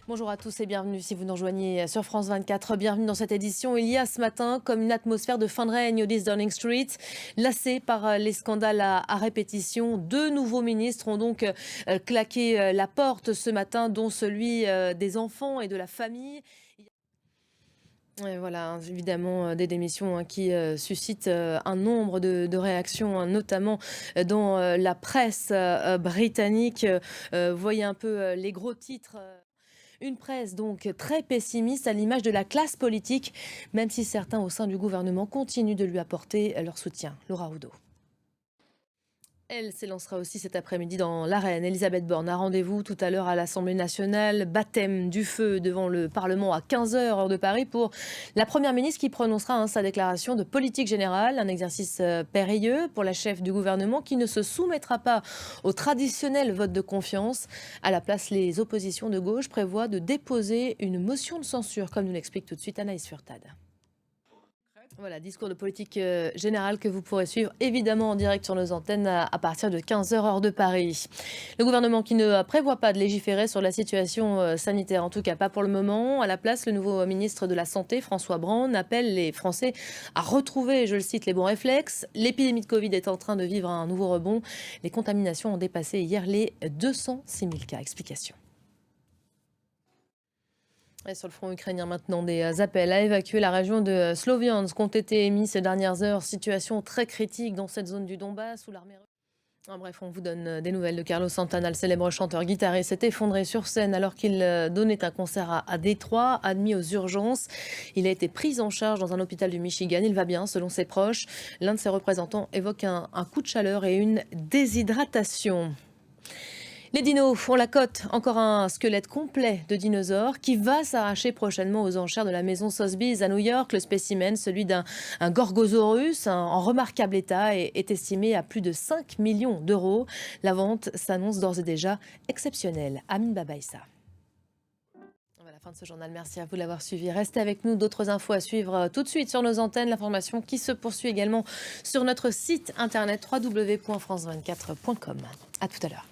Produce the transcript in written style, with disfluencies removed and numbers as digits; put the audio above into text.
Bonjour à tous et bienvenue si vous nous rejoignez sur France 24. Bienvenue dans cette édition. Il y a ce matin comme une atmosphère de fin de règne au 10 Downing Street. Lassés par les scandales à répétition, deux nouveaux ministres ont donc claqué la porte ce matin, dont celui des enfants et de la famille. Et voilà, évidemment, des démissions qui suscitent un nombre de réactions, notamment dans la presse britannique. Voyez un peu les gros titres. Une presse donc très pessimiste à l'image de la classe politique, même si certains au sein du gouvernement continuent de lui apporter leur soutien. Laura Oudot. Elle s'élancera aussi cet après-midi dans l'arène. Elisabeth Borne a rendez-vous tout à l'heure à l'Assemblée nationale. Baptême du feu devant le Parlement à 15h heure de Paris pour la Première ministre qui prononcera sa déclaration de politique générale. Un exercice périlleux pour la chef du gouvernement qui ne se soumettra pas au traditionnel vote de confiance. À la place, les oppositions de gauche prévoient de déposer une motion de censure, comme nous l'explique tout de suite Anaïs Furtad. Voilà, discours de politique générale que vous pourrez suivre évidemment en direct sur nos antennes à partir de 15h heure de Paris. Le gouvernement qui ne prévoit pas de légiférer sur la situation sanitaire, en tout cas pas pour le moment. À la place, le nouveau ministre de la Santé, François Braun, appelle les Français à retrouver, je le cite, les bons réflexes. L'épidémie de Covid est en train de vivre un nouveau rebond. Les contaminations ont dépassé hier les 206 000 cas. Explication. Et sur le front ukrainien maintenant, des appels à évacuer la région de Sloviansk ont été émis ces dernières heures. Situation très critique dans cette zone du Donbass où l'armée... Bref, on vous donne des nouvelles de Carlos Santana, le célèbre chanteur guitariste, s'est effondré sur scène alors qu'il donnait un concert à Détroit, admis aux urgences. Il a été pris en charge dans un hôpital du Michigan. Il va bien, selon ses proches. L'un de ses représentants évoque un coup de chaleur et une déshydratation. Les dinos font la cote, encore un squelette complet de dinosaure qui va s'arracher prochainement aux enchères de la maison Sotheby's à New York. Le spécimen, celui d'un Gorgosaurus en remarquable état, est estimé à plus de 5 millions d'euros. La vente s'annonce d'ores et déjà exceptionnelle. Amine Babaïssa. Voilà, fin de ce journal. Merci à vous de l'avoir suivi. Restez avec nous. D'autres infos à suivre tout de suite sur nos antennes. L'information qui se poursuit également sur notre site internet www.france24.com. À tout à l'heure.